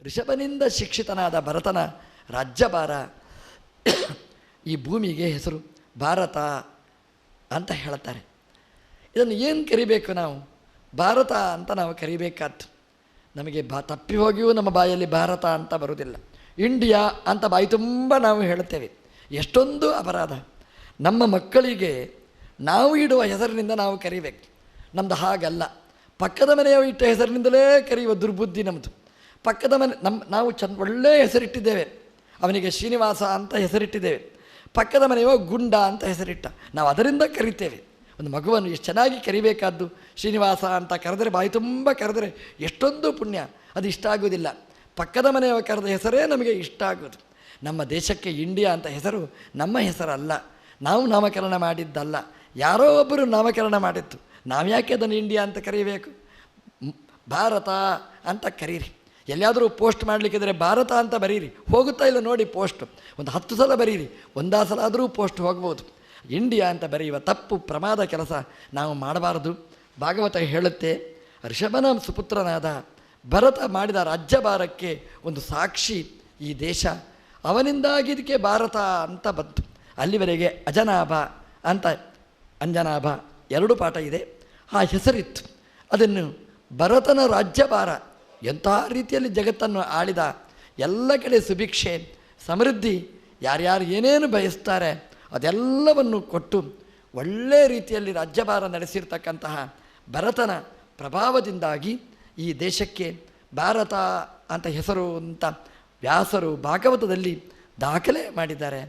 ಋಷಭನಿಂದ ಶಿಕ್ಷಿತನಾದ ಭರತನ ರಾಜ್ಯಭಾರ, ಈ ಭೂಮಿಗೆ ಹೆಸರು ಭಾರತ ಅಂತ ಹೇಳ್ತಾರೆ. ಇದನ್ನು ಏನು ಕರಿಬೇಕು ನಾವು? ಭಾರತ ಅಂತ ನಾವು ಕರಿಬೇಕಾದ್ದು. ನಮಗೆ ತಪ್ಪಿ ಹೋಗಿಯೂ ನಮ್ಮ ಬಾಯಲ್ಲಿ ಭಾರತ ಅಂತ ಬರುವುದಿಲ್ಲ. ಇಂಡಿಯಾ ಅಂತ ಬಾಯಿ ತುಂಬ ನಾವು ಹೇಳ್ತೇವೆ. ಎಷ್ಟೊಂದು ಅಪರಾಧ. ನಮ್ಮ ಮಕ್ಕಳಿಗೆ ನಾವು ಇಡುವ ಹೆಸರಿನಿಂದ ನಾವು ಕರಿಬೇಕು. ನಮ್ಮದು ಹಾಗಲ್ಲ. ಪಕ್ಕದ ಮನೆಯವ ಇಟ್ಟ ಹೆಸರಿನಿಂದಲೇ ಕರೆಯುವ ದುರ್ಬುದ್ಧಿ ನಮ್ಮದು. ಪಕ್ಕದ ಮನೆ ನಾವು ಒಳ್ಳೆಯ ಹೆಸರಿಟ್ಟಿದ್ದೇವೆ. ಅವನಿಗೆ ಶ್ರೀನಿವಾಸ ಅಂತ ಹೆಸರಿಟ್ಟಿದ್ದೇವೆ. ಪಕ್ಕದ ಮನೆಯವ ಗುಂಡ ಅಂತ ಹೆಸರಿಟ್ಟ. ನಾವು ಅದರಿಂದ ಕರಿತೇವೆ. ಒಂದು ಮಗುವನ್ನು ಎಷ್ಟು ಚೆನ್ನಾಗಿ ಕರಿಬೇಕಾದ್ದು. ಶ್ರೀನಿವಾಸ ಅಂತ ಕರೆದರೆ, ಬಾಯಿ ತುಂಬ ಕರೆದರೆ ಎಷ್ಟೊಂದು ಪುಣ್ಯ. ಅದು ಇಷ್ಟ ಆಗೋದಿಲ್ಲ. ಪಕ್ಕದ ಮನೆಯವ ಕರೆದ ಹೆಸರೇ ನಮಗೆ ಇಷ್ಟ ಆಗೋದು. ನಮ್ಮ ದೇಶಕ್ಕೆ ಇಂಡಿಯಾ ಅಂತ ಹೆಸರು ನಮ್ಮ ಹೆಸರಲ್ಲ, ನಾವು ನಾಮಕರಣ ಮಾಡಿದ್ದಲ್ಲ, ಯಾರೋ ಒಬ್ಬರು ನಾಮಕರಣ ಮಾಡಿತ್ತು. ನಾವು ಯಾಕೆ ಅದನ್ನು ಇಂಡಿಯಾ ಅಂತ ಕರೀಬೇಕು? ಭಾರತ ಅಂತ ಕರೀರಿ. ಎಲ್ಲಿಯಾದರೂ ಪೋಸ್ಟ್ ಮಾಡಲಿಕ್ಕಿದ್ರೆ ಭಾರತ ಅಂತ ಬರೀರಿ. ಹೋಗುತ್ತಾ ಇಲ್ಲ ನೋಡಿ ಪೋಸ್ಟ್. ಒಂದು 10 ಸಲ ಬರೀರಿ, ಒಂದೇ ಸಲ ಆದರೂ ಪೋಸ್ಟ್ ಹೋಗ್ಬೋದು. ಇಂಡಿಯಾ ಅಂತ ಬರೆಯುವ ತಪ್ಪು, ಪ್ರಮಾದ ಕೆಲಸ ನಾವು ಮಾಡಬಾರದು. ಭಾಗವತ ಹೇಳುತ್ತೆ, ಋಷಭನ ಸುಪುತ್ರನಾದ ಭರತ ಮಾಡಿದ ರಾಜ್ಯಭಾರಕ್ಕೆ ಒಂದು ಸಾಕ್ಷಿ ಈ ದೇಶ. ಅವನಿಂದಾಗಿ ಇದಕ್ಕೆ ಭಾರತ ಅಂತ ಬಂತು. ಅಲ್ಲಿವರೆಗೆ ಅಜನಾಭ ಅಂತ, ಅಂಜನಾಭ 2 ಪಾಠ ಇದೆ, ಆ ಹೆಸರಿತ್ತು. ಅದನ್ನು ಭರತನ ರಾಜ್ಯಭಾರ ಎಂಥ ರೀತಿಯಲ್ಲಿ ಜಗತ್ತನ್ನು ಆಳಿದ. ಎಲ್ಲ ಕಡೆ ಸುಭಿಕ್ಷೆ, ಸಮೃದ್ಧಿ, ಯಾರ್ಯಾರು ಏನೇನು ಬಯಸ್ತಾರೆ ಅದೆಲ್ಲವನ್ನು ಕೊಟ್ಟು ಒಳ್ಳೆಯ ರೀತಿಯಲ್ಲಿ ರಾಜ್ಯಭಾರ ನಡೆಸಿರ್ತಕ್ಕಂತಹ ಭರತನ ಪ್ರಭಾವದಿಂದಾಗಿ ಈ ದೇಶಕ್ಕೆ ಭಾರತ ಅಂತ ಹೆಸರು ಅಂತ ವ್ಯಾಸರು ಭಾಗವತದಲ್ಲಿ ದಾಖಲೆ ಮಾಡಿದ್ದಾರೆ.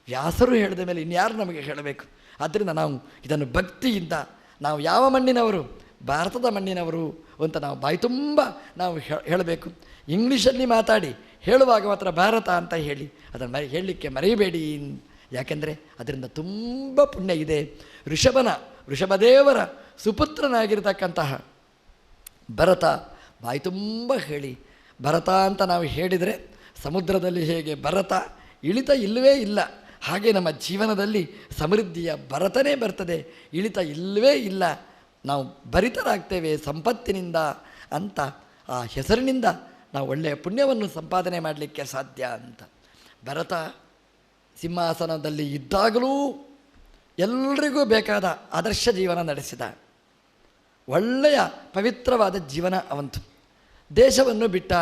ವ್ಯಾಸರು ಹೇಳಿದ ಮೇಲೆ ಇನ್ಯಾರು ನಮಗೆ ಹೇಳಬೇಕು? ಆದ್ದರಿಂದ ನಾವು ಇದನ್ನು ಭಕ್ತಿಯಿಂದ, ನಾವು ಯಾವ ಮಣ್ಣಿನವರು? ಭಾರತದ ಮಣ್ಣಿನವರು ಅಂತ ನಾವು ಬಾಯಿ ತುಂಬ ನಾವು ಹೇಳಬೇಕು. ಇಂಗ್ಲೀಷಲ್ಲಿ ಮಾತಾಡಿ ಹೇಳುವಾಗ ಮಾತ್ರ ಭಾರತ ಅಂತ ಹೇಳಿ, ಅದನ್ನು ಹೇಳಲಿಕ್ಕೆ ಮರೆಯಬೇಡಿ. ಯಾಕೆಂದರೆ ಅದರಿಂದ ತುಂಬ ಪುಣ್ಯ ಇದೆ. ಋಷಭದೇವರ ಸುಪುತ್ರನಾಗಿರ್ತಕ್ಕಂತಹ ಭರತ ಬಾಯಿ ತುಂಬ ಹೇಳಿ. ಭರತ ಅಂತ ನಾವು ಹೇಳಿದರೆ ಸಮುದ್ರದಲ್ಲಿ ಹೇಗೆ ಭರತ ಇಳಿತ ಇಲ್ಲವೇ ಇಲ್ಲ, ಹಾಗೆ ನಮ್ಮ ಜೀವನದಲ್ಲಿ ಸಮೃದ್ಧಿಯ ಭರತನೇ ಬರ್ತದೆ, ಇಳಿತ ಇಲ್ಲವೇ ಇಲ್ಲ. ನಾವು ಭರಿತರಾಗ್ತೇವೆ ಸಂಪತ್ತಿನಿಂದ ಅಂತ. ಆ ಹೆಸರಿನಿಂದ ನಾವು ಒಳ್ಳೆಯ ಪುಣ್ಯವನ್ನು ಸಂಪಾದನೆ ಮಾಡಲಿಕ್ಕೆ ಸಾಧ್ಯ ಅಂತ. ಭರತ ಸಿಂಹಾಸನದಲ್ಲಿ ಇದ್ದಾಗಲೂ ಎಲ್ರಿಗೂ ಬೇಕಾದ ಆದರ್ಶ ಜೀವನ ನಡೆಸಿದ. ಒಳ್ಳೆಯ ಪವಿತ್ರವಾದ ಜೀವನ ಅವಂತು. ದೇಶವನ್ನು ಬಿಟ್ಟ.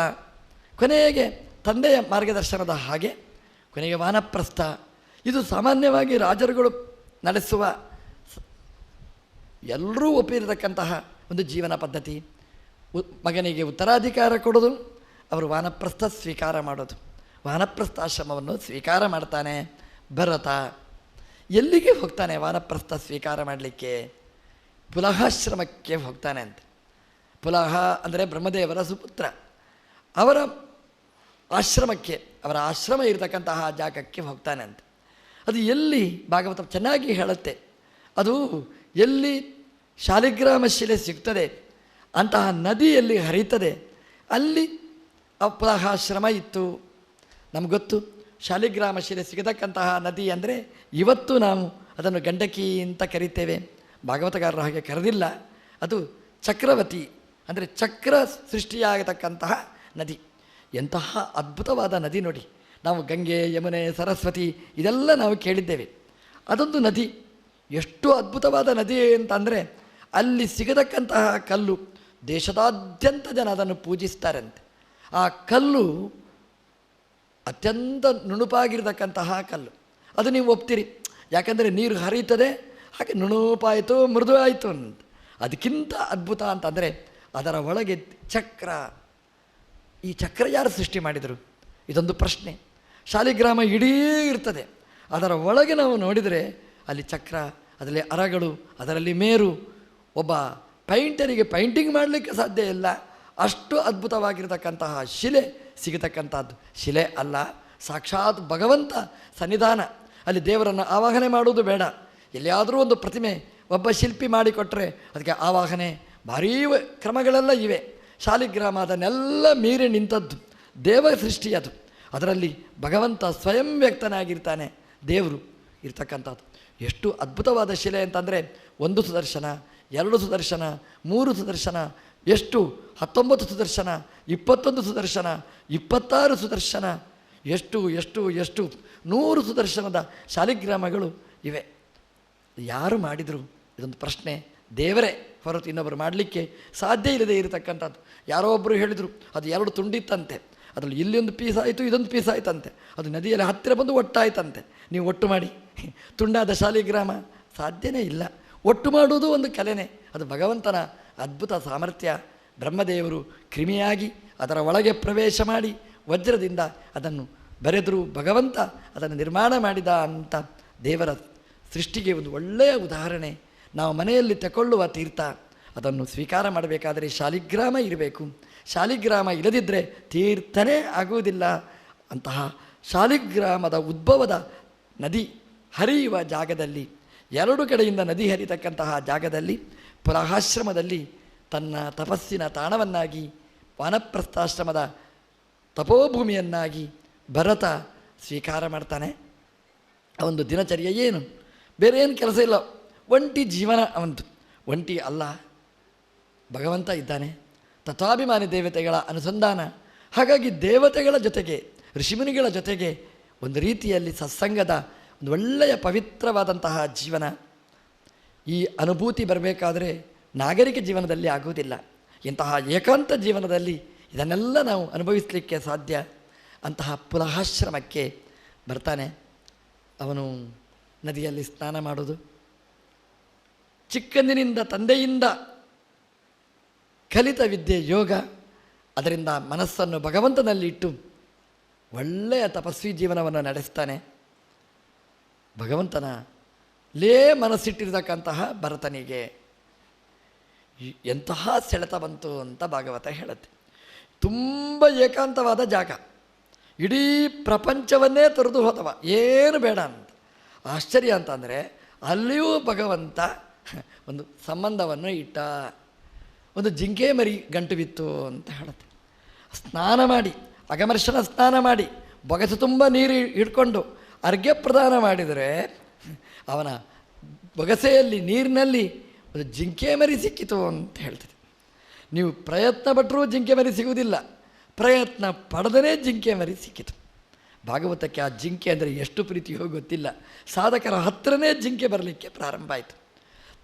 ಕೊನೆಗೆ ತಂದೆಯ ಮಾರ್ಗದರ್ಶನದ ಹಾಗೆ ಕೊನೆಗೆ ವಾನಪ್ರಸ್ಥ. ಇದು ಸಾಮಾನ್ಯವಾಗಿ ರಾಜರುಗಳು ನಡೆಸುವ, ಎಲ್ಲರೂ ಒಪ್ಪಿರತಕ್ಕಂತಹ ಒಂದು ಜೀವನ ಪದ್ಧತಿ. ಮಗನಿಗೆ ಉತ್ತರಾಧಿಕಾರ ಕೊಡೋದು, ಅವರು ವಾನಪ್ರಸ್ಥ ಸ್ವೀಕಾರ ಮಾಡೋದು. ವಾನಪ್ರಸ್ಥಾಶ್ರಮವನ್ನು ಸ್ವೀಕಾರ ಮಾಡ್ತಾನೆ ಭರತ. ಎಲ್ಲಿಗೆ ಹೋಗ್ತಾನೆ ವಾನಪ್ರಸ್ಥ ಸ್ವೀಕಾರ ಮಾಡಲಿಕ್ಕೆ? ಪುಲಹಾಶ್ರಮಕ್ಕೆ ಹೋಗ್ತಾನೆ ಅಂತ. ಪುಲಹ ಅಂದರೆ ಬ್ರಹ್ಮದೇವರ ಸುಪುತ್ರ. ಅವರ ಆಶ್ರಮಕ್ಕೆ, ಅವರ ಆಶ್ರಮ ಇರತಕ್ಕಂತಹ ಜಾಗಕ್ಕೆ ಹೋಗ್ತಾನೆ ಅಂತ. ಅದು ಎಲ್ಲಿ? ಭಾಗವತ ಚೆನ್ನಾಗಿ ಹೇಳುತ್ತೆ. ಅದು ಎಲ್ಲಿ ಶಾಲಿಗ್ರಾಮ ಶಿಲೆ ಸಿಗ್ತದೆ, ಅಂತಹ ನದಿಯಲ್ಲಿ ಹರಿತದೆ, ಅಲ್ಲಿ ಪುಲಹಾಶ್ರಮ ಇತ್ತು. ನಮ್ಗೆ ಗೊತ್ತು, ಶಾಲಿಗ್ರಾಮ ಶಿಲೆ ಸಿಗತಕ್ಕಂತಹ ನದಿ ಅಂದರೆ ಇವತ್ತು ನಾವು ಅದನ್ನು ಗಂಡಕಿ ಅಂತ ಕರಿತೇವೆ. ಭಾಗವತಗಾರರು ಹಾಗೆ ಕರೆದಿಲ್ಲ. ಅದು ಚಕ್ರವತಿ ಅಂದರೆ ಚಕ್ರ ಸೃಷ್ಟಿಯಾಗತಕ್ಕಂತಹ ನದಿ. ಎಂತಹ ಅದ್ಭುತವಾದ ನದಿ ನೋಡಿ. ನಾವು ಗಂಗೆ, ಯಮುನೆ, ಸರಸ್ವತಿ ಇದೆಲ್ಲ ನಾವು ಕೇಳಿದ್ದೇವೆ. ಅದೊಂದು ನದಿ ಎಷ್ಟು ಅದ್ಭುತವಾದ ನದಿ ಅಂತಂದರೆ, ಅಲ್ಲಿ ಸಿಗತಕ್ಕಂತಹ ಕಲ್ಲು ದೇಶದಾದ್ಯಂತ ಜನ ಅದನ್ನು ಪೂಜಿಸ್ತಾರಂತೆ. ಆ ಕಲ್ಲು ಅತ್ಯಂತ ನುಣುಪಾಗಿರ್ತಕ್ಕಂತಹ ಕಲ್ಲು. ಅದು ನೀವು ಒಪ್ತೀರಿ, ಯಾಕಂದರೆ ನೀರು ಹರಿಯುತ್ತದೆ, ಹಾಗೆ ನುಣುಪಾಯಿತು, ಮೃದು ಆಯಿತು ಅಂತ. ಅದಕ್ಕಿಂತ ಅದ್ಭುತ ಅಂತಂದರೆ ಅದರ ಒಳಗೆ ಚಕ್ರ. ಈ ಚಕ್ರ ಯಾರು ಸೃಷ್ಟಿ ಮಾಡಿದರು? ಇದೊಂದು ಪ್ರಶ್ನೆ. ಶಾಲಿಗ್ರಾಮ ಇಡೀ ಇರ್ತದೆ, ಅದರ ಒಳಗೆ ನಾವು ನೋಡಿದರೆ ಅಲ್ಲಿ ಚಕ್ರ, ಅದರಲ್ಲಿ ಅರಗಳು, ಅದರಲ್ಲಿ ಮೇರು. ಒಬ್ಬ ಪೈಂಟರಿಗೆ ಪೈಂಟಿಂಗ್ ಮಾಡಲಿಕ್ಕೆ ಸಾಧ್ಯ ಇಲ್ಲ, ಅಷ್ಟು ಅದ್ಭುತವಾಗಿರ್ತಕ್ಕಂತಹ ಶಿಲೆ ಸಿಗತಕ್ಕಂಥದ್ದು. ಶಿಲೆ ಅಲ್ಲ, ಸಾಕ್ಷಾತ್ ಭಗವಂತ ಸನ್ನಿಧಾನ. ಅಲ್ಲಿ ದೇವರನ್ನು ಆವಾಹನೆ ಮಾಡುವುದು ಬೇಡ. ಎಲ್ಲಿಯಾದರೂ ಒಂದು ಪ್ರತಿಮೆ ಒಬ್ಬ ಶಿಲ್ಪಿ ಮಾಡಿಕೊಟ್ರೆ ಅದಕ್ಕೆ ಆವಾಹನೆ ಭಾರೀ ಕ್ರಮಗಳೆಲ್ಲ ಇವೆ. ಶಾಲಿಗ್ರಾಮ ಅದನ್ನೆಲ್ಲ ಮೀರಿ ನಿಂತದ್ದು, ದೇವ ಸೃಷ್ಟಿ ಅದು. ಅದರಲ್ಲಿ ಭಗವಂತ ಸ್ವಯಂ ವ್ಯಕ್ತನಾಗಿರ್ತಾನೆ, ದೇವರು ಇರ್ತಕ್ಕಂಥದ್ದು. ಎಷ್ಟು ಅದ್ಭುತವಾದ ಶಿಲೆ ಅಂತಂದರೆ 1 ಸುದರ್ಶನ, 2 ಸುದರ್ಶನ, 3 ಸುದರ್ಶನ, ಎಷ್ಟು 19 ಸುದರ್ಶನ, 21 ಸುದರ್ಶನ, 26 ಸುದರ್ಶನ, ಎಷ್ಟು ಎಷ್ಟು ಎಷ್ಟು 100 ಸುದರ್ಶನದ ಶಾಲಿಗ್ರಾಮಗಳು ಇವೆ. ಯಾರು ಮಾಡಿದರು? ಇದೊಂದು ಪ್ರಶ್ನೆ. ದೇವರೇ ಹೊರತು ಇನ್ನೊಬ್ಬರು ಮಾಡಲಿಕ್ಕೆ ಸಾಧ್ಯ ಇಲ್ಲದೆ ಇರತಕ್ಕಂಥದ್ದು. ಯಾರೋ ಒಬ್ಬರು ಹೇಳಿದರು ಅದು 2 ತುಂಡಿತ್ತಂತೆ, ಅದರಲ್ಲಿ ಇಲ್ಲೊಂದು ಪೀಸ್ ಆಯಿತು, ಇದೊಂದು ಪೀಸ್ ಆಯ್ತಂತೆ, ಅದು ನದಿಯಲ್ಲಿ ಹತ್ತಿರ ಬಂದು ಒಟ್ಟಾಯ್ತಂತೆ. ನೀವು ಒಟ್ಟು ಮಾಡಿ ತುಂಡಾದ ಶಾಲಿಗ್ರಾಮ ಸಾಧ್ಯನೇ ಇಲ್ಲ. ಒಟ್ಟು ಮಾಡುವುದು ಒಂದು ಕಲೆನೇ. ಅದು ಭಗವಂತನ ಅದ್ಭುತ ಸಾಮರ್ಥ್ಯ. ಬ್ರಹ್ಮದೇವರು ಕ್ರಿಮಿಯಾಗಿ ಅದರ ಒಳಗೆ ಪ್ರವೇಶ ಮಾಡಿ ವಜ್ರದಿಂದ ಅದನ್ನು ಬರೆದರು. ಭಗವಂತ ಅದನ್ನು ನಿರ್ಮಾಣ ಮಾಡಿದ ಅಂತ ದೇವರ ಸೃಷ್ಟಿಗೆ ಒಂದು ಒಳ್ಳೆಯ ಉದಾಹರಣೆ. ನಾವು ಮನೆಯಲ್ಲಿ ತಗೊಳ್ಳುವ ತೀರ್ಥ ಅದನ್ನು ಸ್ವೀಕಾರ ಮಾಡಬೇಕಾದರೆ ಶಾಲಿಗ್ರಾಮ ಇರಬೇಕು. ಶಾಲಿಗ್ರಾಮ ಇಲ್ಲದಿದ್ದರೆ ತೀರ್ಥನೇ ಆಗುವುದಿಲ್ಲ. ಅಂತಹ ಶಾಲಿಗ್ರಾಮದ ಉದ್ಭವದ ನದಿ ಹರಿಯುವ ಜಾಗದಲ್ಲಿ, 2 ಕಡೆಯಿಂದ ನದಿ ಹರಿತಕ್ಕಂತಹ ಜಾಗದಲ್ಲಿ, ಪುಲಹಾಶ್ರಮದಲ್ಲಿ ತನ್ನ ತಪಸ್ಸಿನ ತಾಣವನ್ನಾಗಿ, ವಾನಪ್ರಸ್ಥಾಶ್ರಮದ ತಪೋಭೂಮಿಯನ್ನಾಗಿ ಭರತ ಸ್ವೀಕಾರ ಮಾಡ್ತಾನೆ. ಅವನದು ದಿನಚರ್ಯ ಏನು? ಬೇರೆ ಏನು ಕೆಲಸ ಇಲ್ಲ, ಒಂಟಿ ಜೀವನ ಅವಂತು. ಒಂಟಿ ಅಲ್ಲ, ಭಗವಂತ ಇದ್ದಾನೆ, ತತ್ವಾಭಿಮಾನಿ ದೇವತೆಗಳ ಅನುಸಂಧಾನ. ಹಾಗಾಗಿ ದೇವತೆಗಳ ಜೊತೆಗೆ, ಋಷಿಮುನಿಗಳ ಜೊತೆಗೆ ಒಂದು ರೀತಿಯಲ್ಲಿ ಸತ್ಸಂಗದ ಒಂದು ಒಳ್ಳೆಯ ಪವಿತ್ರವಾದಂತಹ ಜೀವನ. ಈ ಅನುಭೂತಿ ಬರಬೇಕಾದರೆ ನಾಗರಿಕ ಜೀವನದಲ್ಲಿ ಆಗುವುದಿಲ್ಲ. ಇಂತಹ ಏಕಾಂತ ಜೀವನದಲ್ಲಿ ಇದನ್ನೆಲ್ಲ ನಾವು ಅನುಭವಿಸಲಿಕ್ಕೆ ಸಾಧ್ಯ. ಅಂತಹ ಪುಲಹಾಶ್ರಮಕ್ಕೆ ಬರ್ತಾನೆ. ಅವನು ನದಿಯಲ್ಲಿ ಸ್ನಾನ ಮಾಡೋದು, ಚಿಕ್ಕಂದಿನಿಂದ ತಂದೆಯಿಂದ ಕಲಿತ ವಿದ್ಯೆ ಯೋಗ, ಅದರಿಂದ ಮನಸ್ಸನ್ನು ಭಗವಂತನಲ್ಲಿ ಇಟ್ಟು ಒಳ್ಳೆಯ ತಪಸ್ವಿ ಜೀವನವನ್ನು ನಡೆಸ್ತಾನೆ. ಭಗವಂತನ ಮನಸ್ಸಿಟ್ಟಿರತಕ್ಕಂತಹ ಭರತನಿಗೆ ಎಂತಹ ಸೆಳೆತ ಬಂತು ಅಂತ ಭಾಗವತ ಹೇಳುತ್ತೆ. ತುಂಬ ಏಕಾಂತವಾದ ಜಾಗ, ಇಡೀ ಪ್ರಪಂಚವನ್ನೇ ತೊರೆದು ಹೋದವ, ಏನು ಬೇಡ ಅಂತ. ಆಶ್ಚರ್ಯ ಅಂತಂದರೆ ಅಲ್ಲಿಯೂ ಭಗವಂತ ಒಂದು ಸಂಬಂಧವನ್ನು ಇಟ್ಟ. ಒಂದು ಜಿಂಕೆ ಮರಿ ಗಂಟು ಬಿತ್ತು ಅಂತ ಹೇಳುತ್ತೆ. ಸ್ನಾನ ಮಾಡಿ, ಅಗಮರ್ಶನ ಸ್ನಾನ ಮಾಡಿ, ಬೊಗಸು ತುಂಬ ನೀರು ಹಿಡ್ಕೊಂಡು ಅರ್ಘ್ಯ ಪ್ರದಾನ ಮಾಡಿದರೆ ಅವನ ಬೊಗಸೆಯಲ್ಲಿ ನೀರಿನಲ್ಲಿ ಒಂದು ಜಿಂಕೆ ಮರಿ ಸಿಕ್ಕಿತು ಅಂತ ಹೇಳ್ತದೆ. ನೀವು ಪ್ರಯತ್ನ ಪಟ್ಟರೂ ಜಿಂಕೆ ಮರಿ ಸಿಗುವುದಿಲ್ಲ, ಪ್ರಯತ್ನ ಪಡೆದನೇ ಜಿಂಕೆ ಮರಿ ಸಿಕ್ಕಿತು. ಭಾಗವತಕ್ಕೆ ಆ ಜಿಂಕೆ ಅಂದರೆ ಎಷ್ಟು ಪ್ರೀತಿಯೋ ಗೊತ್ತಿಲ್ಲ. ಸಾಧಕರ ಹತ್ತಿರನೇ ಜಿಂಕೆ ಬರಲಿಕ್ಕೆ ಪ್ರಾರಂಭ ಆಯಿತು.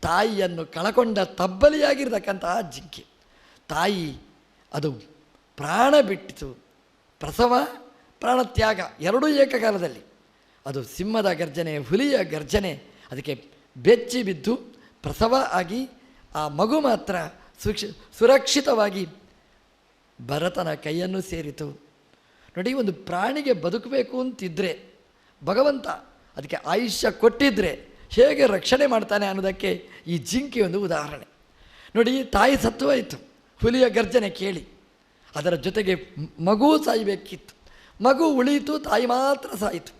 ತಾಯಿಯನ್ನು ಕಳಕೊಂಡ ತಬ್ಬಲಿಯಾಗಿರ್ತಕ್ಕಂತಹ ಜಿಂಕೆ, ತಾಯಿ ಅದು ಪ್ರಾಣ ಬಿಟ್ಟಿತು. ಪ್ರಸವ ಪ್ರಾಣತ್ಯಾಗ ಎರಡೂ ಏಕಕಾಲದಲ್ಲಿ. ಅದು ಸಿಂಹದ ಗರ್ಜನೆ, ಹುಲಿಯ ಗರ್ಜನೆ, ಅದಕ್ಕೆ ಬೆಚ್ಚಿ ಬಿದ್ದು ಪ್ರಸವ ಆಗಿ ಆ ಮಗು ಮಾತ್ರ ಸುರಕ್ಷಿತವಾಗಿ ಭರತನ ಕೈಯನ್ನು ಸೇರಿತು. ನೋಡಿ, ಒಂದು ಪ್ರಾಣಿಗೆ ಬದುಕಬೇಕು ಅಂತಿದ್ದರೆ ಭಗವಂತ ಅದಕ್ಕೆ ಆಯುಷ್ಯ ಕೊಟ್ಟಿದ್ದರೆ ಹೇಗೆ ರಕ್ಷಣೆ ಮಾಡ್ತಾನೆ ಅನ್ನೋದಕ್ಕೆ ಈ ಜಿಂಕೆ ಒಂದು ಉದಾಹರಣೆ. ನೋಡಿ, ತಾಯಿ ಸತ್ವಾಯಿತು ಹುಲಿಯ ಗರ್ಜನೆ ಕೇಳಿ, ಅದರ ಜೊತೆಗೆ ಮಗು ಸಾಯಬೇಕಿತ್ತು. ಮಗು ಉಳೀತು, ತಾಯಿ ಮಾತ್ರ ಸಾಯಿತು.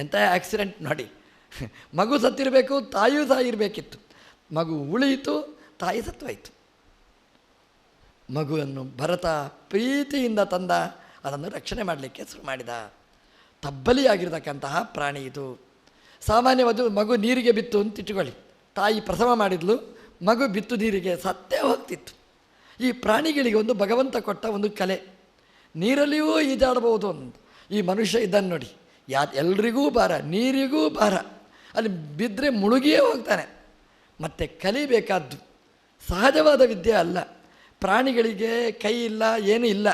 ಎಂಥ ಆಕ್ಸಿಡೆಂಟ್ ನೋಡಿ, ಮಗು ಸತ್ತಿರಬೇಕು, ತಾಯಿಯೂ ಸಾಯಿರಬೇಕಿತ್ತು. ಮಗು ಉಳೀತು, ತಾಯಿ ಸತ್ವಾಯಿತು. ಮಗುವನ್ನು ಭರತ ಪ್ರೀತಿಯಿಂದ ತಂದ, ಅದನ್ನು ರಕ್ಷಣೆ ಮಾಡಲಿಕ್ಕೆ ಶುರು ಮಾಡಿದ. ತಬ್ಬಲಿಯಾಗಿರ್ತಕ್ಕಂತಹ ಪ್ರಾಣಿ ಇದು. ಸಾಮಾನ್ಯವಾದ ಮಗು ನೀರಿಗೆ ಬಿತ್ತು ಅಂತ ಇಟ್ಟುಕೊಳ್ಳಿ, ತಾಯಿ ಪ್ರಸವ ಮಾಡಿದ್ಲು, ಮಗು ಬಿತ್ತು ನೀರಿಗೆ ಸತ್ತೇ ಹೋಗ್ತಿತ್ತು. ಈ ಪ್ರಾಣಿಗಳಿಗೆ ಒಂದು ಭಗವಂತ ಕೊಟ್ಟ ಒಂದು ಕಲೆ, ನೀರಲ್ಲಿಯೂ ಈಜಾಡಬಹುದು ಅಂತ. ಈ ಮನುಷ್ಯ ಇದನ್ನು ನೋಡಿ, ಎಲ್ರಿಗೂ ಭಾರ, ನೀರಿಗೂ ಭಾರ, ಅಲ್ಲಿ ಬಿದ್ದರೆ ಮುಳುಗಿಯೇ ಹೋಗ್ತಾನೆ. ಮತ್ತು ಕಲಿಬೇಕಾದ್ದು ಸಹಜವಾದ ವಿದ್ಯೆ ಅಲ್ಲ. ಪ್ರಾಣಿಗಳಿಗೆ ಕೈ ಇಲ್ಲ, ಏನೂ ಇಲ್ಲ,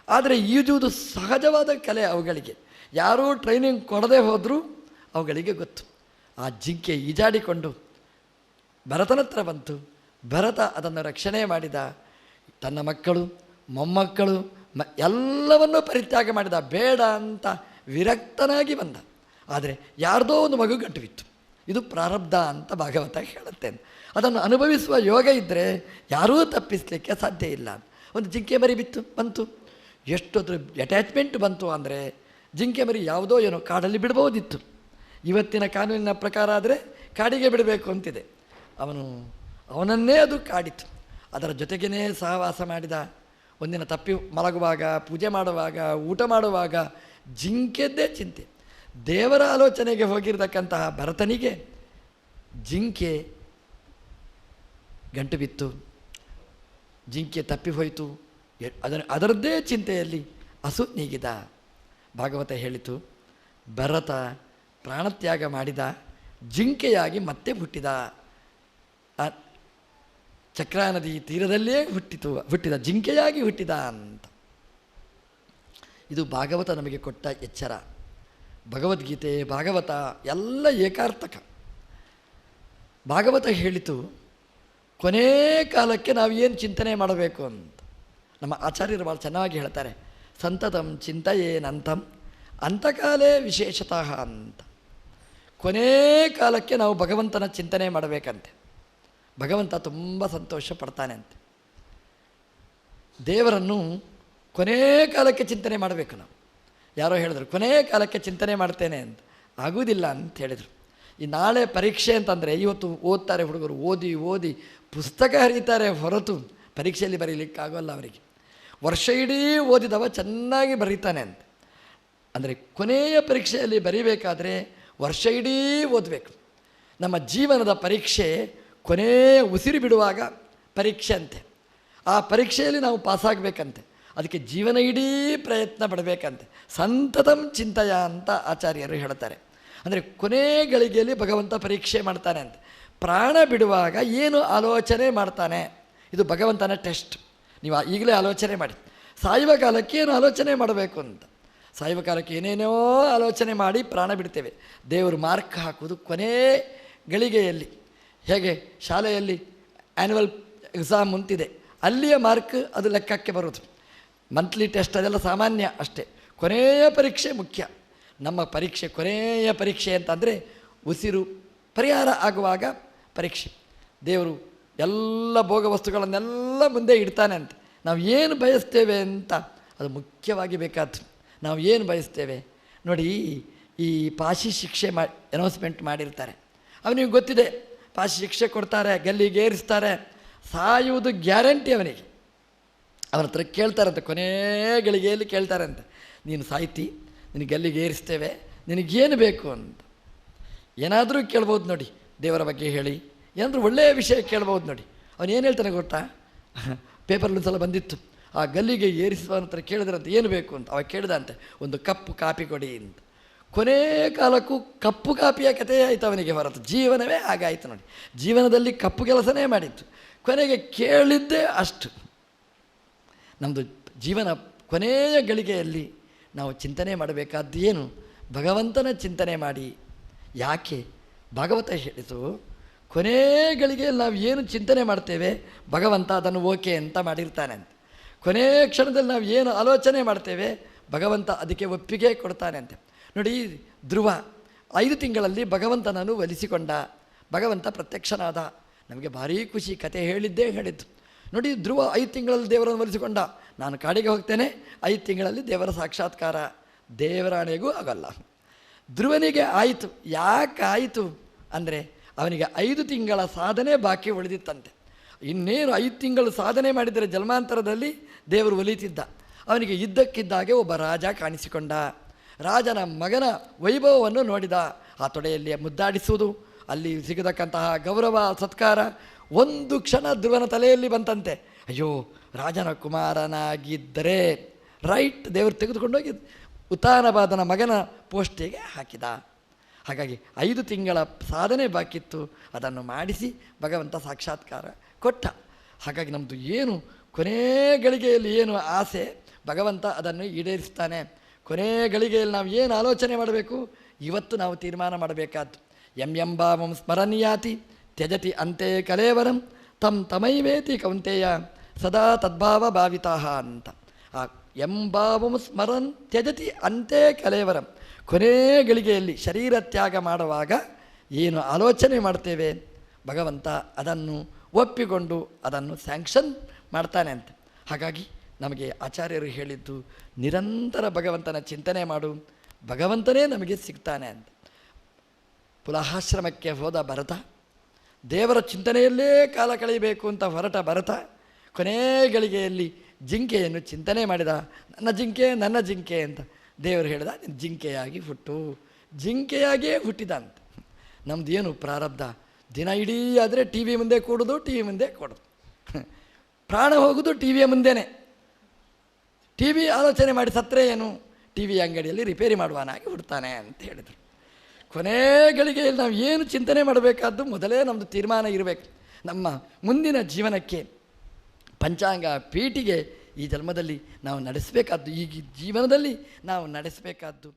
ಆದರೆ ಈಜುವುದು ಸಹಜವಾದ ಕಲೆ ಅವುಗಳಿಗೆ. ಯಾರೂ ಟ್ರೈನಿಂಗ್ ಕೊಡದೆ ಹೋದರೂ ಅವುಗಳಿಗೆ ಗೊತ್ತು. ಆ ಜಿಂಕೆ ಈಜಾಡಿಕೊಂಡು ಭರತನ ಹತ್ರ ಬಂತು. ಭರತ ಅದನ್ನು ರಕ್ಷಣೆ ಮಾಡಿದ. ತನ್ನ ಮಕ್ಕಳು, ಮೊಮ್ಮಕ್ಕಳು ಎಲ್ಲವನ್ನೂ ಪರಿತ್ಯಾಗ ಮಾಡಿದ. ಬೇಡ ಅಂತ ವಿರಕ್ತನಾಗಿ ಬಂದ. ಆದರೆ ಯಾರ್ದೋ ಒಂದು ಮಗು ಗಂಟು ಬಿತ್ತು. ಇದು ಪ್ರಾರಬ್ಧ ಅಂತ ಭಾಗವತ ಹೇಳುತ್ತೆ. ಅದನ್ನು ಅನುಭವಿಸುವ ಯೋಗ ಇದ್ದರೆ ಯಾರೂ ತಪ್ಪಿಸಲಿಕ್ಕೆ ಸಾಧ್ಯ ಇಲ್ಲ. ಒಂದು ಜಿಂಕೆ ಮರಿ ಬಂತು. ಎಷ್ಟೊಂದು ಅಟ್ಯಾಚ್ಮೆಂಟ್ ಬಂತು ಅಂದರೆ, ಜಿಂಕೆ ಮರಿ ಯಾವುದೋ ಏನೋ ಕಾಡಲ್ಲಿ ಬಿಡ್ಬೋದಿತ್ತು. ಇವತ್ತಿನ ಕಾನೂನಿನ ಪ್ರಕಾರ ಆದರೆ ಕಾಡಿಗೆ ಬಿಡಬೇಕು ಅಂತಿದೆ. ಅವನನ್ನೇ ಅದು ಕಾಡಿತು. ಅದರ ಜೊತೆಗೇ ಸಹವಾಸ ಮಾಡಿದ. ಒಂದಿನ ತಪ್ಪಿ ಮಲಗುವಾಗ, ಪೂಜೆ ಮಾಡುವಾಗ, ಊಟ ಮಾಡುವಾಗ ಜಿಂಕೆದ್ದೇ ಚಿಂತೆ. ದೇವರ ಆಲೋಚನೆಗೆ ಹೋಗಿರತಕ್ಕಂತಹ ಭರತನಿಗೆ ಜಿಂಕೆ ಗಂಟು ಬಿತ್ತು. ಜಿಂಕೆ ತಪ್ಪಿ ಹೋಯಿತು. ಅದರದ್ದೇ ಚಿಂತೆಯಲ್ಲಿ ಹಸು ನೀಗಿದ. ಭಾಗವತ ಹೇಳಿತು, ಭರತ ಪ್ರಾಣತ್ಯಾಗ ಮಾಡಿದ, ಜಿಂಕೆಯಾಗಿ ಮತ್ತೆ ಹುಟ್ಟಿದ. ಚಕ್ರಾ ನದಿ ತೀರದಲ್ಲೇ ಹುಟ್ಟಿದ ಜಿಂಕೆಯಾಗಿ ಹುಟ್ಟಿದ ಅಂತ. ಇದು ಭಾಗವತ ನಮಗೆ ಕೊಟ್ಟ ಎಚ್ಚರ. ಭಗವದ್ಗೀತೆ, ಭಾಗವತ ಎಲ್ಲ ಏಕಾರ್ಥಕ. ಭಾಗವತ ಹೇಳಿತು ಕೊನೇ ಕಾಲಕ್ಕೆ ನಾವು ಏನು ಚಿಂತನೆ ಮಾಡಬೇಕು ಅಂತ. ನಮ್ಮ ಆಚಾರ್ಯರು ಭಾಳ ಚೆನ್ನಾಗಿ ಹೇಳ್ತಾರೆ, ಸಂತತಂ ಚಿಂತೆಯೇನಂತಂ ಅಂತಕಾಲೇ ವಿಶೇಷತಃ ಅಂತ. ಕೊನೇ ಕಾಲಕ್ಕೆ ನಾವು ಭಗವಂತನ ಚಿಂತನೆ ಮಾಡಬೇಕಂತೆ. ಭಗವಂತ ತುಂಬ ಸಂತೋಷ ಪಡ್ತಾನೆ ಅಂತೆ. ದೇವರನ್ನು ಕೊನೇ ಕಾಲಕ್ಕೆ ಚಿಂತನೆ ಮಾಡಬೇಕು ನಾವು. ಯಾರೋ ಹೇಳಿದ್ರು ಕೊನೇ ಕಾಲಕ್ಕೆ ಚಿಂತನೆ ಮಾಡ್ತೇನೆ ಅಂತ. ಆಗುವುದಿಲ್ಲ ಅಂತ ಹೇಳಿದರು. ಈ ನಾಳೆ ಪರೀಕ್ಷೆ ಅಂತಂದರೆ ಇವತ್ತು ಓದ್ತಾರೆ ಹುಡುಗರು, ಓದಿ ಓದಿ ಪುಸ್ತಕ ಹರಿತಾರೆ ಹೊರತು ಪರೀಕ್ಷೆಯಲ್ಲಿ ಬರೀಲಿಕ್ಕಾಗೋಲ್ಲ ಅವರಿಗೆ. ವರ್ಷ ಇಡೀ ಓದಿದವ ಚೆನ್ನಾಗಿ ಬರೀತಾನೆ ಅಂತ. ಅಂದರೆ ಕೊನೆಯ ಪರೀಕ್ಷೆಯಲ್ಲಿ ಬರೀಬೇಕಾದ್ರೆ ವರ್ಷ ಇಡೀ ಓದಬೇಕು. ನಮ್ಮ ಜೀವನದ ಪರೀಕ್ಷೆ ಕೊನೆಯ ಉಸಿರು ಬಿಡುವಾಗ ಪರೀಕ್ಷೆ ಅಂತೆ. ಆ ಪರೀಕ್ಷೆಯಲ್ಲಿ ನಾವು ಪಾಸಾಗಬೇಕಂತೆ. ಅದಕ್ಕೆ ಜೀವನ ಇಡೀ ಪ್ರಯತ್ನ ಪಡಬೇಕಂತೆ. ಸಂತತಂ ಚಿಂತೆಯ ಅಂತ ಆಚಾರ್ಯರು ಹೇಳ್ತಾರೆ. ಅಂದರೆ ಕೊನೆ ಗಳಿಗೆಯಲ್ಲಿ ಭಗವಂತ ಪರೀಕ್ಷೆ ಮಾಡ್ತಾನೆ ಅಂತ. ಪ್ರಾಣ ಬಿಡುವಾಗ ಏನು ಆಲೋಚನೆ ಮಾಡ್ತಾನೆ, ಇದು ಭಗವಂತನ ಟೆಸ್ಟ್. ನೀವು ಈಗಲೇ ಆಲೋಚನೆ ಮಾಡಿ. ಸಾಯುವ ಕಾಲಕ್ಕೆ ಏನು ಆಲೋಚನೆ ಮಾಡಬೇಕು ಅಂತ. ಸಾಯುವ ಕಾಲಕ್ಕೆ ಏನೇನೋ ಆಲೋಚನೆ ಮಾಡಿ ಪ್ರಾಣ ಬಿಡ್ತೇವೆ. ದೇವರು ಮಾರ್ಕ್ ಹಾಕುವುದು ಕೊನೆ ಗಳಿಗೆಯಲ್ಲಿ. ಹೇಗೆ ಶಾಲೆಯಲ್ಲಿ ಆ್ಯನ್ಯುವಲ್ ಎಕ್ಸಾಮ್ ಮುಂತಿದೆ, ಅಲ್ಲಿಯ ಮಾರ್ಕ್ ಅದು ಲೆಕ್ಕಕ್ಕೆ ಬರೋದು. ಮಂತ್ಲಿ ಟೆಸ್ಟ್ ಅದೆಲ್ಲ ಸಾಮಾನ್ಯ ಅಷ್ಟೇ. ಕೊನೆಯ ಪರೀಕ್ಷೆ ಮುಖ್ಯ. ನಮ್ಮ ಪರೀಕ್ಷೆ ಕೊನೆಯ ಪರೀಕ್ಷೆ ಅಂತಂದರೆ ಉಸಿರು ಪರಿಹಾರ ಆಗುವಾಗ ಪರೀಕ್ಷೆ. ದೇವರು ಎಲ್ಲ ಭೋಗ ವಸ್ತುಗಳನ್ನೆಲ್ಲ ಮುಂದೆ ಇಡ್ತಾನೆ ಅಂತ. ನಾವು ಏನು ಬಯಸ್ತೇವೆ ಅಂತ ಅದು ಮುಖ್ಯವಾಗಿ ಬೇಕಾದ್ದು. ನಾವು ಏನು ಬಯಸ್ತೇವೆ ನೋಡಿ. ಈ ಪಾಶಿ ಶಿಕ್ಷೆ ಅನೌನ್ಸ್ಮೆಂಟ್ ಮಾಡಿರ್ತಾರೆ. ಅವನಿಗೆ ಗೊತ್ತಿದೆ, ಪಾಶಿ ಶಿಕ್ಷೆ ಕೊಡ್ತಾರೆ, ಗಲ್ಲಿಗೆ ಏರಿಸ್ತಾರೆ, ಸಾಯುವುದು ಗ್ಯಾರಂಟಿ ಅವನಿಗೆ. ಅವನ ಹತ್ರ ಕೇಳ್ತಾರಂತೆ, ಕೊನೇ ಗಳಿಗೆಯಲ್ಲಿ ಕೇಳ್ತಾರಂತೆ, ನೀನು ಸಾಯ್ತಿ, ನಿನಗೆ ಗಲ್ಲಿಗೆ ಏರಿಸ್ತೇವೆ, ನಿನಗೇನು ಬೇಕು ಅಂತ. ಏನಾದರೂ ಕೇಳ್ಬೋದು ನೋಡಿ, ದೇವರ ಬಗ್ಗೆ ಹೇಳಿ, ಏನಾದರೂ ಒಳ್ಳೆಯ ವಿಷಯ ಕೇಳ್ಬೋದು ನೋಡಿ. ಅವನು ಏನು ಹೇಳ್ತಾನೆ ಗೊತ್ತಾ, ಪೇಪರ್ಲಿ ಒಂದು ಸಲ ಬಂದಿತ್ತು, ಆ ಗಲ್ಲಿಗೆ ಏರಿಸುವವನ ಹತ್ರ ಕೇಳಿದ್ರಂತೆ ಏನು ಬೇಕು ಅಂತ. ಅವಾಗ ಕೇಳಿದಂತೆ, ಒಂದು ಕಪ್ಪು ಕಾಪಿ ಕೊಡಿ ಅಂತ. ಕೊನೇ ಕಾಲಕ್ಕೂ ಕಪ್ಪು ಕಾಪಿಯ ಕಥೆ ಆಯಿತು ಅವನಿಗೆ ಹೊರತು ಜೀವನವೇ ಹಾಗಾಯಿತು ನೋಡಿ. ಜೀವನದಲ್ಲಿ ಕಪ್ಪು ಕೆಲಸನೇ ಮಾಡಿತ್ತು, ಕೊನೆಗೆ ಕೇಳಿದ್ದೇ ಅಷ್ಟು. ನಮ್ಮದು ಜೀವನ ಕೊನೆಯ ಗಳಿಗೆಯಲ್ಲಿ ನಾವು ಚಿಂತನೆ ಮಾಡಬೇಕಾದ್ದು ಏನು? ಭಗವಂತನ ಚಿಂತನೆ ಮಾಡಿ. ಯಾಕೆ ಭಾಗವತ ಹೇಳಿತು, ಕೊನೇ ಗಳಿಗೆಯಲ್ಲಿ ನಾವು ಏನು ಚಿಂತನೆ ಮಾಡ್ತೇವೆ ಭಗವಂತ ಅದನ್ನು ಓಕೆ ಅಂತ ಮಾಡಿರ್ತಾನೆ ಅಂತ. ಕೊನೆಯ ಕ್ಷಣದಲ್ಲಿ ನಾವು ಏನು ಆಲೋಚನೆ ಮಾಡ್ತೇವೆ ಭಗವಂತ ಅದಕ್ಕೆ ಒಪ್ಪಿಗೆ ಕೊಡ್ತಾನೆ ಅಂತೆ. ನೋಡಿ, ಧ್ರುವ 5 ತಿಂಗಳಲ್ಲಿ ಭಗವಂತನನ್ನು ಒಲಿಸಿಕೊಂಡ, ಭಗವಂತ ಪ್ರತ್ಯಕ್ಷನಾದ. ನಮಗೆ ಭಾರೀ ಖುಷಿ, ಕತೆ ಹೇಳಿದ್ದೇ ಹೇಳಿದ್ದು ನೋಡಿ. ಧ್ರುವ 5 ತಿಂಗಳಲ್ಲಿ ದೇವರನ್ನು ಒಲಿಸಿಕೊಂಡ. ನಾನು ಕಾಡಿಗೆ ಹೋಗ್ತೇನೆ, 5 ತಿಂಗಳಲ್ಲಿ ದೇವರ ಸಾಕ್ಷಾತ್ಕಾರ. ದೇವರಾಣೆಗೂ ಆಗಲ್ಲ. ಧ್ರುವನಿಗೆ ಆಯಿತು. ಯಾಕಾಯಿತು ಅಂದರೆ ಅವನಿಗೆ 5 ತಿಂಗಳ ಸಾಧನೆ ಬಾಕಿ ಉಳಿದಿತ್ತಂತೆ. ಇನ್ನೇನು 5 ತಿಂಗಳು ಸಾಧನೆ ಮಾಡಿದರೆ ಜನ್ಮಾಂತರದಲ್ಲಿ ದೇವರು ಒಲಿತಿದ್ದ. ಅವನಿಗೆ ಇದ್ದಕ್ಕಿದ್ದಾಗೆ ಒಬ್ಬ ರಾಜ ಕಾಣಿಸಿಕೊಂಡ. ರಾಜನ ಮಗನ ವೈಭವವನ್ನು ನೋಡಿದ. ಆ ತೊಡೆಯಲ್ಲಿ ಮುದ್ದಾಡಿಸುವುದು, ಅಲ್ಲಿ ಸಿಗತಕ್ಕಂತಹ ಗೌರವ ಸತ್ಕಾರ ಒಂದು ಕ್ಷಣ ಧ್ರುವನ ತಲೆಯಲ್ಲಿ ಬಂತಂತೆ. ಅಯ್ಯೋ, ರಾಜನ ಕುಮಾರನಾಗಿದ್ದರೆ ರೈಟ್, ದೇವರು ತೆಗೆದುಕೊಂಡೋಗಿ ಉತ್ತಾನಪಾದನ ಮಗನ ಪೋಸ್ಟಿಗೆ ಹಾಕಿದ. ಹಾಗಾಗಿ 5 ತಿಂಗಳ ಸಾಧನೆ ಬಾಕಿತ್ತು, ಅದನ್ನು ಮಾಡಿಸಿ ಭಗವಂತ ಸಾಕ್ಷಾತ್ಕಾರ ಕೊಟ್ಟ. ಹಾಗಾಗಿ ನಮ್ಮದು ಏನು ಕೊನೇ ಗಳಿಗೆಯಲ್ಲಿ ಏನು ಆಸೆ ಭಗವಂತ ಅದನ್ನು ಈಡೇರಿಸ್ತಾನೆ. ಕೊನೇ ಗಳಿಗೆಯಲ್ಲಿ ನಾವು ಏನು ಆಲೋಚನೆ ಮಾಡಬೇಕು ಇವತ್ತು ನಾವು ತೀರ್ಮಾನ ಮಾಡಬೇಕಾದ್ದು. ಎಂಬಾವಂ ಸ್ಮರಣಿಯಾತಿ ತ್ಯಜತಿ ಅಂತೆ ಕಲೇವರಂ ತಂ ತಮೈವೇತಿ ಕೌಂತೆಯ ಸದಾ ತದ್ಭಾವ ಭಾವಿತಾಹ ಅಂತ. ಆ ಎಂಬಾವಂ ಸ್ಮರನ್ ತ್ಯಜತಿ ಅಂತೆ ಕಲೇವರಂ, ಕೊನೇ ಗಳಿಗೆಯಲ್ಲಿ ಶರೀರ ತ್ಯಾಗ ಮಾಡುವಾಗ ಏನು ಆಲೋಚನೆ ಮಾಡ್ತೇವೆ ಭಗವಂತ ಅದನ್ನು ಒಪ್ಪಿಕೊಂಡು ಅದನ್ನು ಸ್ಯಾಂಕ್ಷನ್ ಮಾಡ್ತಾನೆ ಅಂತ. ಹಾಗಾಗಿ ನಮಗೆ ಆಚಾರ್ಯರು ಹೇಳಿದ್ದು ನಿರಂತರ ಭಗವಂತನ ಚಿಂತನೆ ಮಾಡು, ಭಗವಂತನೇ ನಮಗೆ ಸಿಗ್ತಾನೆ ಅಂತ. ಪುಲಹಾಶ್ರಮಕ್ಕೆ ಹೋದ ಭರತ, ದೇವರ ಚಿಂತನೆಯಲ್ಲೇ ಕಾಲ ಕಳೆಯಬೇಕು ಅಂತ ಹೊರಟ ಭರತ ಕೊನೇ ಗಳಿಗೆಯಲ್ಲಿ ಜಿಂಕೆಯನ್ನು ಚಿಂತನೆ ಮಾಡಿದ. ನನ್ನ ಜಿಂಕೆ ನನ್ನ ಜಿಂಕೆ ಅಂತ ದೇವರು ಹೇಳಿದ, ಜಿಂಕೆಯಾಗಿ ಹುಟ್ಟು. ಜಿಂಕೆಯಾಗಿಯೇ ಹುಟ್ಟಿದ ಅಂತ. ನಮ್ಮದು ಏನು ಪ್ರಾರಬ್ಧ, ದಿನ ಇಡೀ ಆದರೆ ಟಿ ವಿ ಮುಂದೆ ಕೂಡೋದು, ಟಿ ವಿ ಮುಂದೆ ಕೊಡೋದು, ಪ್ರಾಣ ಹೋಗೋದು ಟಿ ವಿಯ ಮುಂದೆನೇ. ಟಿ ವಿ ಆಲೋಚನೆ ಮಾಡಿ ಸತ್ತರೆ ಏನು, ಟಿ ವಿ ಅಂಗಡಿಯಲ್ಲಿ ರಿಪೇರಿ ಮಾಡುವನಾಗಿ ಹುಡ್ತಾನೆ ಅಂತ ಹೇಳಿದರು. ಕೊನೆ ಗಳಿಗೆಯಲ್ಲಿ ನಾವು ಏನು ಚಿಂತನೆ ಮಾಡಬೇಕಾದ್ದು ಮೊದಲೇ ನಮ್ಮದು ತೀರ್ಮಾನ ಇರಬೇಕು. ನಮ್ಮ ಮುಂದಿನ ಜೀವನಕ್ಕೆ ಪಂಚಾಂಗ ಪೀಠಿಗೆ ಈ ಜನ್ಮದಲ್ಲಿ ನಾವು ನಡೆಸಬೇಕಾದ್ದು, ಈ ಜೀವನದಲ್ಲಿ ನಾವು ನಡೆಸಬೇಕಾದ್ದು